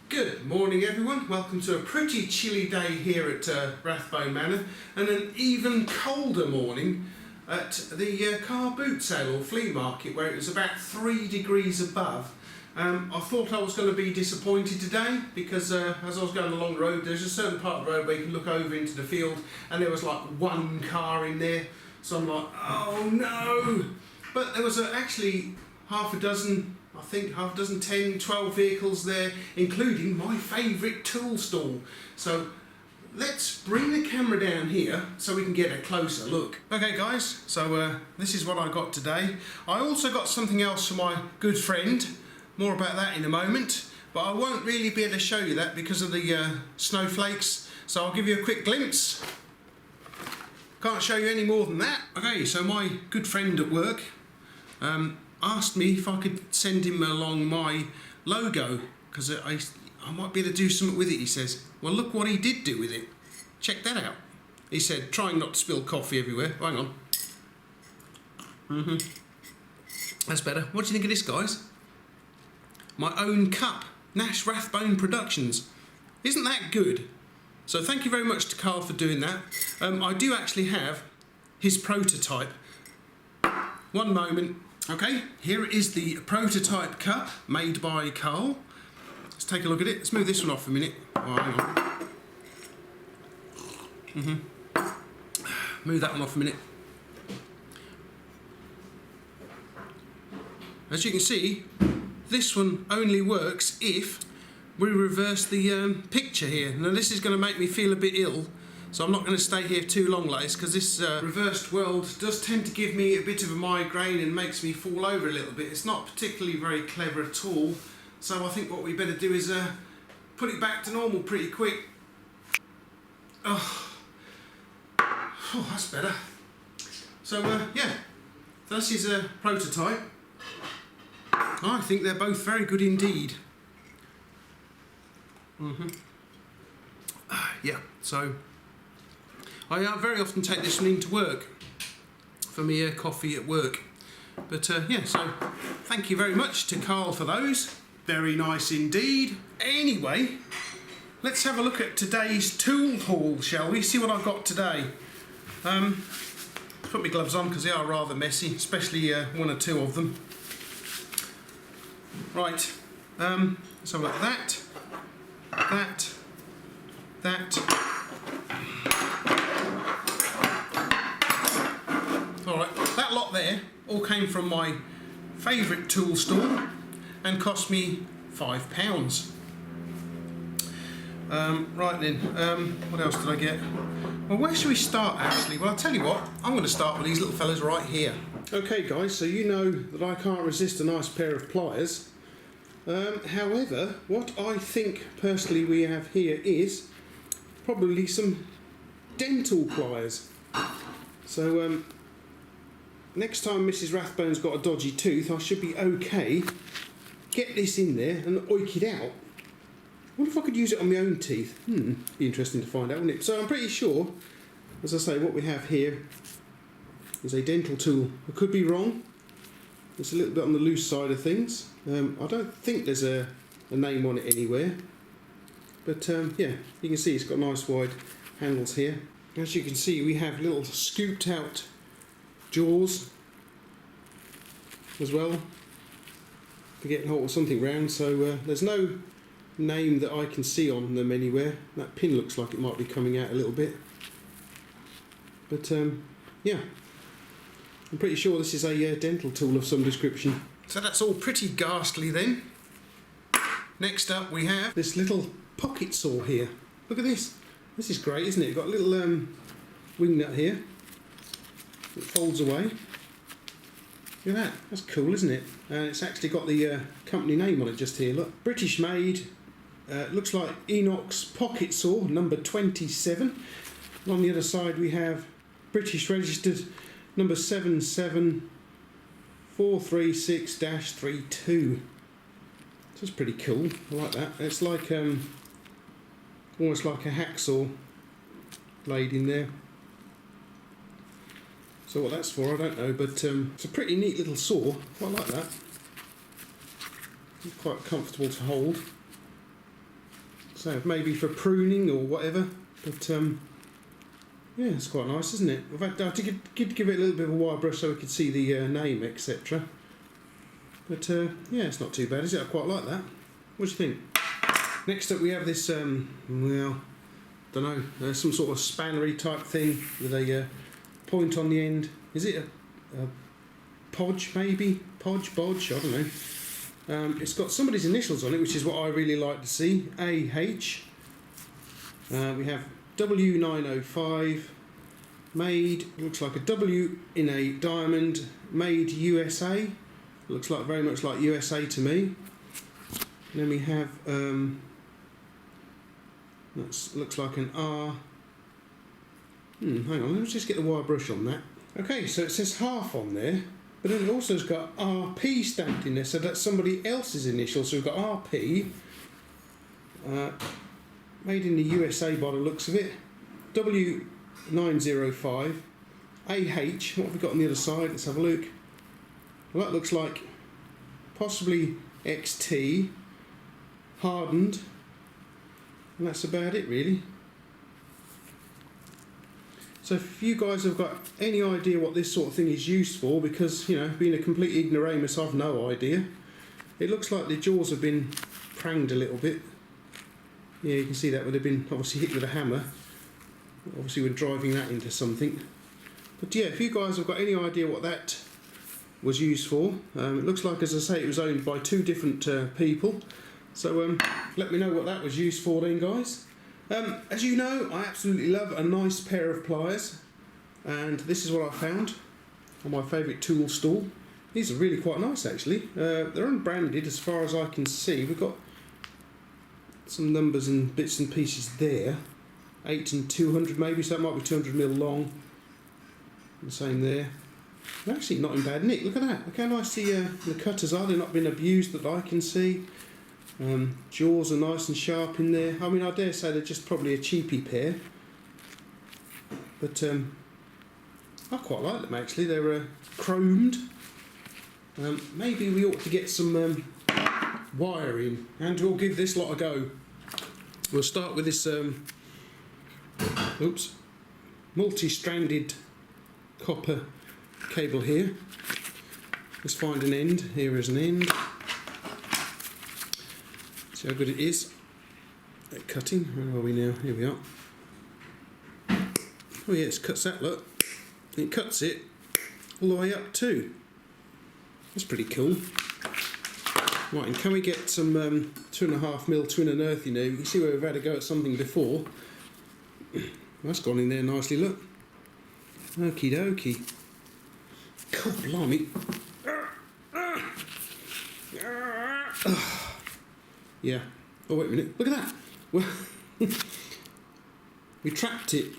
Good morning everyone, welcome to a pretty chilly day here at Rathbone Manor and an even colder morning at the car boot sale or flea market where it was about 3 degrees above. I thought I was going to be disappointed today because as I was going along the road there's a certain part of the road where you can look over into the field and there was like one car in there, so I'm like, oh no! But there was actually half a dozen, 10, 12 vehicles there, including my favourite tool stall. So let's bring the camera down here so we can get a closer look. Okay guys, so this is what I got today. I also got something else for my good friend, more about that in a moment, but I won't really be able to show you that because of the snowflakes, so I'll give you a quick glimpse. Can't show you any more than that. Okay, so my good friend at work asked me if I could send him along my logo because I might be able to do something with it, he says. Well, look what he did do with it. Check that out. He said, trying not to spill coffee everywhere. Hang on. That's better. What do you think of this, guys? My own cup. Nash Rathbone Productions. Isn't that good? So thank you very much to Carl for doing that. I do actually have his prototype. One moment. Okay, here is the prototype cup made by Carl. Let's take a look at it. Let's move this one off a minute. Oh, hang on. Move that one off a minute. As you can see, this one only works if we reverse the picture here. Now this is going to make me feel a bit ill, so I'm not going to stay here too long like this because this reversed world does tend to give me a bit of a migraine and makes me fall over a little bit. It's not particularly very clever at all, so I think what we better do is put it back to normal pretty quick. Oh, that's better. So yeah, this is a prototype. I think they're both very good indeed. Yeah, so I very often take this one into work for me coffee at work. But yeah, so thank you very much to Carl for those. Very nice indeed. Anyway, let's have a look at today's tool haul, shall we? See what I've got today. Put my gloves on because they are rather messy, especially one or two of them. Right, let's have a look at that. That. Alright, that lot there all came from my favourite tool store and cost me £5. Right then, what else did I get? Well, where should we start actually? Well, I'll tell you what, I'm going to start with these little fellas right here. Okay guys, so you know that I can't resist a nice pair of pliers. However, what I think personally we have here is probably some dental pliers. So next time Mrs. Rathbone's got a dodgy tooth, I should be okay. Get this in there and oik it out. I wonder if I could use it on my own teeth. Be interesting to find out, wouldn't it? So I'm pretty sure, as I say, what we have here is a dental tool. I could be wrong. It's a little bit on the loose side of things. I don't think there's a name on it anywhere. But yeah, you can see it's got nice wide handles here. As you can see, we have little scooped out jaws as well for getting hold of something round. So there's no name that I can see on them anywhere. That pin looks like it might be coming out a little bit. But yeah. I'm pretty sure this is a dental tool of some description. So that's all pretty ghastly then. Next up we have this little pocket saw here. Look at this. This is great, isn't it? Got a little wing nut here. It folds away. Look at that. That's cool, isn't it? And it's actually got the company name on it just here. Look, British made. Looks like Enox pocket saw number 27. And on the other side we have British registered number 77436-32. So it's pretty cool. I like that. It's like almost like a hacksaw blade in there. So what that's for, I don't know, but it's a pretty neat little saw. I like that. It's quite comfortable to hold. So maybe for pruning or whatever, but yeah, it's quite nice, isn't it? In fact, I did give it a little bit of a wire brush so we could see the name, etc. But yeah, it's not too bad, is it? I quite like that. What do you think? Next up we have this, well, don't know, some sort of spannery type thing with a point on the end. Is it a podge maybe? Podge, bodge, I don't know. It's got somebody's initials on it, which is what I really like to see. AH. We have W905, made, looks like a W in a diamond, made USA. Looks like very much like USA to me. And then we have, that looks like an R. Hang on, let's just get the wire brush on that. Okay, so it says half on there, but then it also has got RP stamped in there, so that's somebody else's initials. So we've got RP, made in the USA by the looks of it, W905, AH, what have we got on the other side? Let's have a look. Well, that looks like possibly XT, hardened, and that's about it really. So if you guys have got any idea what this sort of thing is used for, because, you know, being a complete ignoramus, I've no idea. It looks like the jaws have been pranged a little bit. Yeah, you can see that would have been obviously hit with a hammer. Obviously we're driving that into something. But yeah, if you guys have got any idea what that was used for, it looks like, as I say, it was owned by two different people. So let me know what that was used for then, guys. As you know, I absolutely love a nice pair of pliers, and this is what I found on my favourite tool stall. These are really quite nice actually. They're unbranded as far as I can see. We've got some numbers and bits and pieces there. 8 and 200 maybe, so that might be 200mm long. The same there. They're actually not in bad nick. Look at that. Look how nice the cutters are. They've not been abused that I can see. Jaws are nice and sharp in there. I mean, I dare say they're just probably a cheapy pair. But I quite like them actually. They're chromed. Maybe we ought to get some wiring, and we'll give this lot a go. We'll start with this multi-stranded copper cable here. Let's find an end. Here is an end. See how good it is at cutting. Where are we now? Here we are. Oh yeah, it cuts that, look. It cuts it all the way up too. That's pretty cool. Right, and can we get some 2.5mm twin and earth in there? You can see where we've had a go at something before. That's gone in there nicely, look. Okie dokie. God blimey. Yeah. Oh, wait a minute. Look at that. Well, we trapped it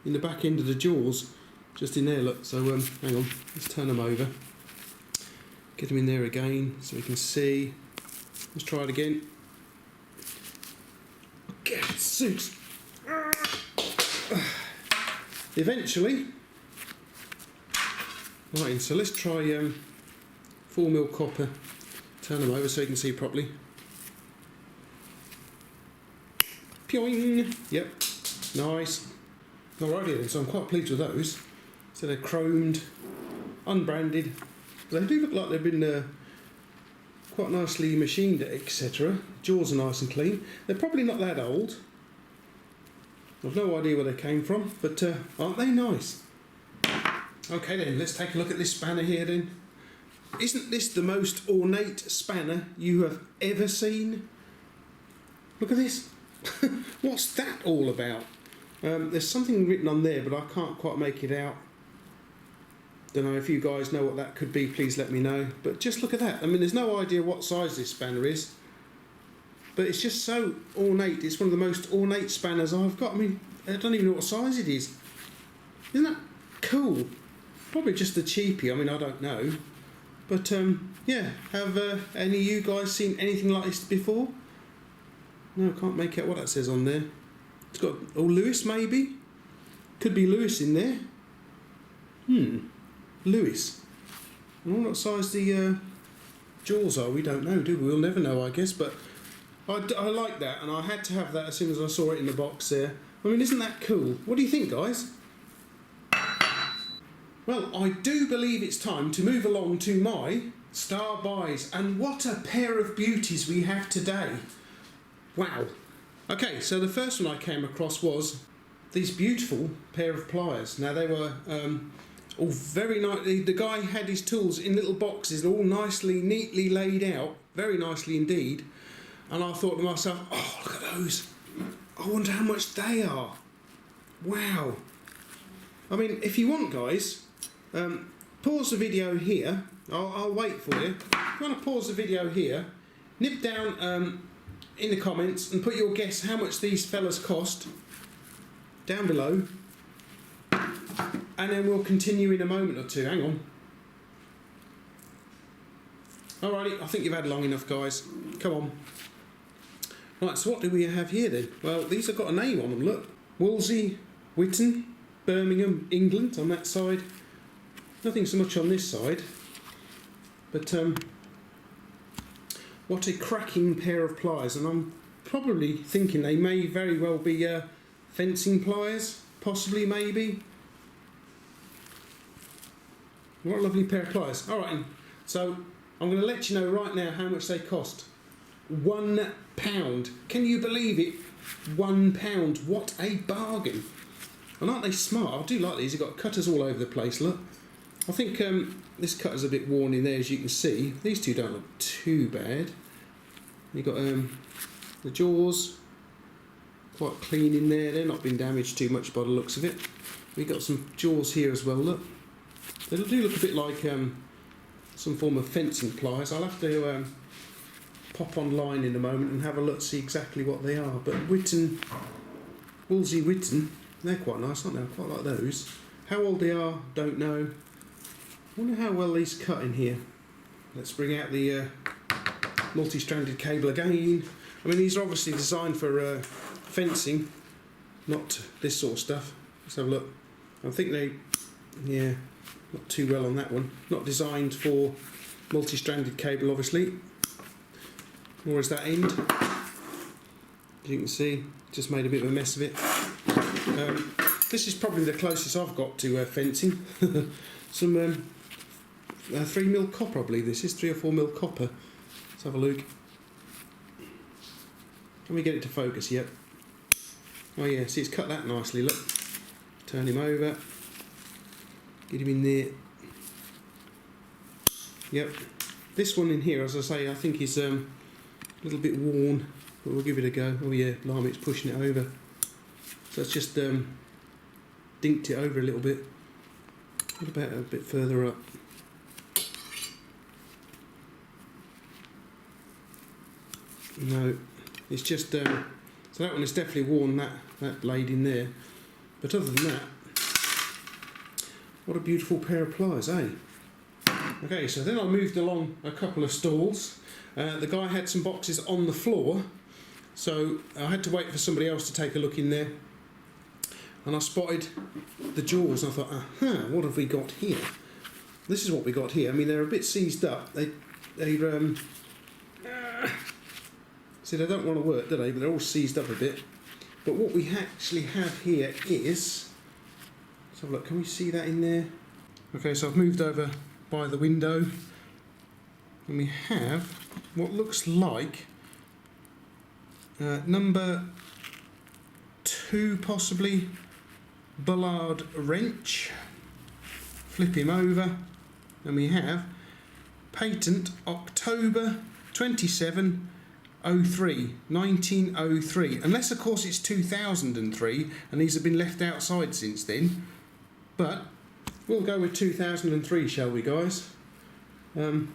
in the back end of the jaws, just in there, look. So, hang on. Let's turn them over. Get them in there again so we can see. Let's try it again. Get it, suits. Eventually. Right, so let's try 4mm copper. Turn them over so you can see properly. Pyoing! Yep, nice. Alrighty then, so I'm quite pleased with those. So they're chromed, unbranded. They do look like they've been quite nicely machined, etc. Jaws are nice and clean. They're probably not that old. I've no idea where they came from, but aren't they nice? Okay then, let's take a look at this spanner here then. Isn't this the most ornate spanner you have ever seen? Look at this. What's that all about? There's something written on there, but I can't quite make it out. Don't know if you guys know what that could be, please let me know. But just look at that. I mean, there's no idea what size this spanner is, but it's just so ornate. It's one of the most ornate spanners I've got. I mean, I don't even know what size it is. Isn't that cool? Probably just a cheapie, I mean, I don't know. But yeah, have any of you guys seen anything like this before? No, I can't make out what that says on there. It's got, oh, Lewis maybe? Could be Lewis in there. Lewis. I wonder what size the jaws are. We don't know, do we? We'll never know, I guess. But I like that, and I had to have that as soon as I saw it in the box there. I mean, isn't that cool? What do you think, guys? Well, I do believe it's time to move along to my star buys, and what a pair of beauties we have today. Wow. Okay, so the first one I came across was these beautiful pair of pliers. Now they were all very nice. The guy had his tools in little boxes, all nicely, neatly laid out, very nicely indeed. And I thought to myself, oh, look at those. I wonder how much they are. Wow. I mean, if you want, guys, pause the video here. I'll wait for you. If you want to pause the video here, nip down in the comments and put your guess how much these fellas cost down below, and then we'll continue in a moment or two. Hang on. Alrighty, I think you've had long enough, guys. Come on. Right, so what do we have here then? Well, these have got a name on them, look. Wolsey, Witton, Birmingham, England on that side. Nothing so much on this side. But what a cracking pair of pliers. And I'm probably thinking they may very well be fencing pliers, possibly, maybe. What a lovely pair of pliers. Alright, so I'm going to let you know right now how much they cost. £1. Can you believe it? £1. What a bargain. And aren't they smart? I do like these. They've got cutters all over the place, look. I think this cutter's a bit worn in there, as you can see. These two don't look too bad. You've got the jaws quite clean in there. They're not been damaged too much by the looks of it. We've got some jaws here as well, look. They do look a bit like some form of fencing pliers. I'll have to pop online in a moment and have a look, see exactly what they are. But Witton, Wolsey Witton, they're quite nice, aren't they? I quite like those. How old they are, don't know. I wonder how well these cut in here. Let's bring out the multi-stranded cable again. I mean, these are obviously designed for fencing, not this sort of stuff. Let's have a look. I think they, yeah, not too well on that one. Not designed for multi-stranded cable, obviously. Nor is that end. As you can see, just made a bit of a mess of it. This is probably the closest I've got to fencing. Some 3mm copper, I believe this is, 3 or 4mm copper. Let's have a look. Can we get it to focus yet? Oh yeah, see, it's cut that nicely, look. Turn him over. Get him in there. Yep. This one in here, as I say, I think is a little bit worn, but we'll give it a go. Oh yeah, blimey, it's pushing it over. So it's just dinked it over a little bit. What about a bit further up? No, it's just so that one has definitely worn that blade in there. But other than that, what a beautiful pair of pliers, eh? Okay, so then I moved along a couple of stalls. The guy had some boxes on the floor, so I had to wait for somebody else to take a look in there. And I spotted the jaws, and I thought, aha, what have we got here? This is what we got here. I mean, they're a bit seized up. See, they don't want to work, do they? But they're all seized up a bit. But what we actually have here is, let's have a look. Can we see that in there? Okay, so I've moved over by the window, and we have what looks like number 2, possibly, Ballard wrench. Flip him over, and we have patent October 27, 1903. Unless, of course, it's 2003, and these have been left outside since then. But we'll go with 2003, shall we, guys? The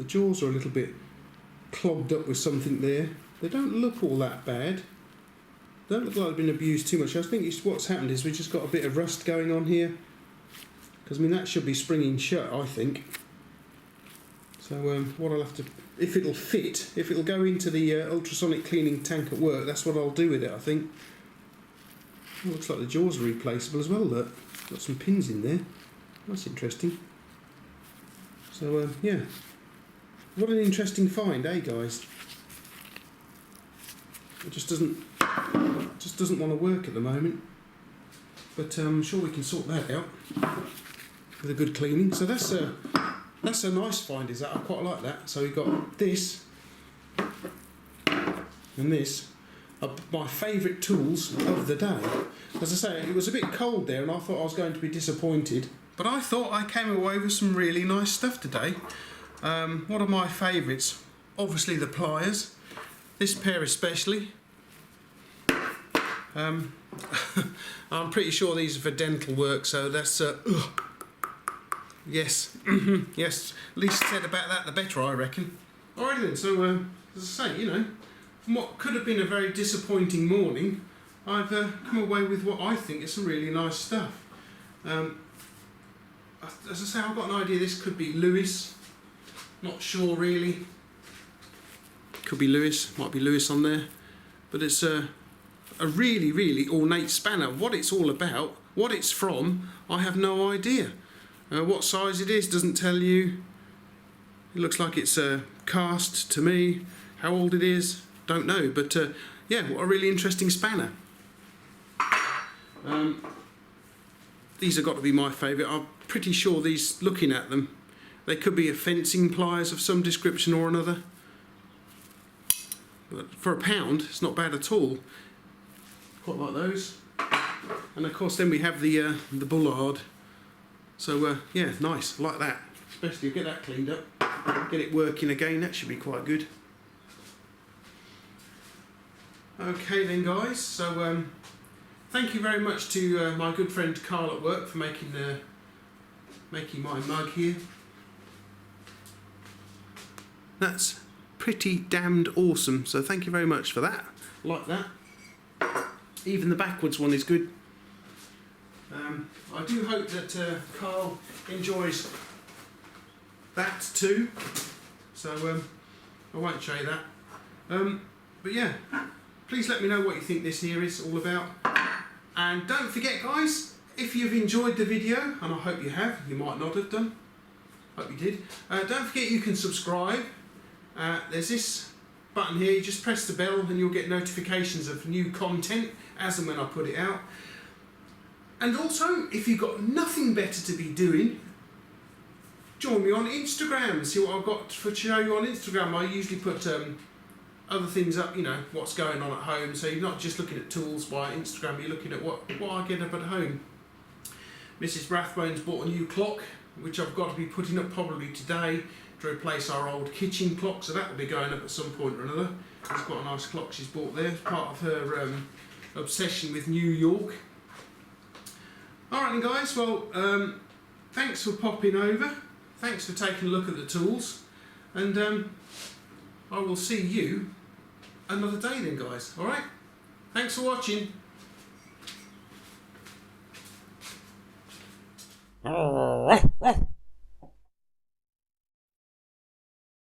jaws are a little bit clogged up with something there. They don't look all that bad. Don't look like they've been abused too much. I think what's happened is we've just got a bit of rust going on here. Because, I mean, that should be springing shut, I think. So what I'll have to, if it'll fit, if it'll go into the ultrasonic cleaning tank at work, that's what I'll do with it, I think. Oh, looks like the jaws are replaceable as well, look. Got some pins in there. That's interesting. So, yeah. What an interesting find, eh, guys? It just doesn't want to work at the moment. But I'm sure we can sort that out with a good cleaning. So that's a nice find, is that? I quite like that. So we've got this and this are my favourite tools of the day. As I say, it was a bit cold there and I thought I was going to be disappointed. But I thought I came away with some really nice stuff today. What are my favourites? Obviously the pliers. This pair especially. I'm pretty sure these are for dental work, so that's yes, yes. Least said about that, the better, I reckon. Alright then. So as I say, you know, from what could have been a very disappointing morning, I've come away with what I think is some really nice stuff. As I say, I've got an idea this could be Lewis. Not sure really. Could be Lewis. Might be Lewis on there, but it's a really, really ornate spanner. What it's all about, what it's from, I have no idea. What size it is doesn't tell you. It looks like it's cast to me. How old it is, don't know. But yeah, what a really interesting spanner. These have got to be my favourite. I'm pretty sure these, looking at them, they could be a fencing pliers of some description or another. But for £1, it's not bad at all. Quite like those. And of course then we have the Ballard. So yeah, nice, like that. Especially get that cleaned up, get it working again, that should be quite good. Okay then guys, so thank you very much to my good friend Carl at work for making my mug here. That's pretty damned awesome, so thank you very much for that. Like that. Even the backwards one is good. I do hope that Carl enjoys that too. So I won't show you that. But yeah, please let me know what you think this here is all about. And don't forget guys, if you've enjoyed the video, and I hope you have, you might not have done, hope you did, don't forget you can subscribe. There's this button here, you just press the bell and you'll get notifications of new content as and when I put it out. And also, if you've got nothing better to be doing, join me on Instagram, see what I've got to show you on Instagram. I usually put other things up, you know, what's going on at home, so you're not just looking at tools by Instagram, you're looking at what I get up at home. Mrs. Rathbone's bought a new clock, which I've got to be putting up probably today to replace our old kitchen clock, so that will be going up at some point or another. It's quite a nice clock she's bought there, it's part of her obsession with New York. Alright then guys, well thanks for popping over, thanks for taking a look at the tools, and I will see you another day then guys, alright? Thanks for watching. Oh,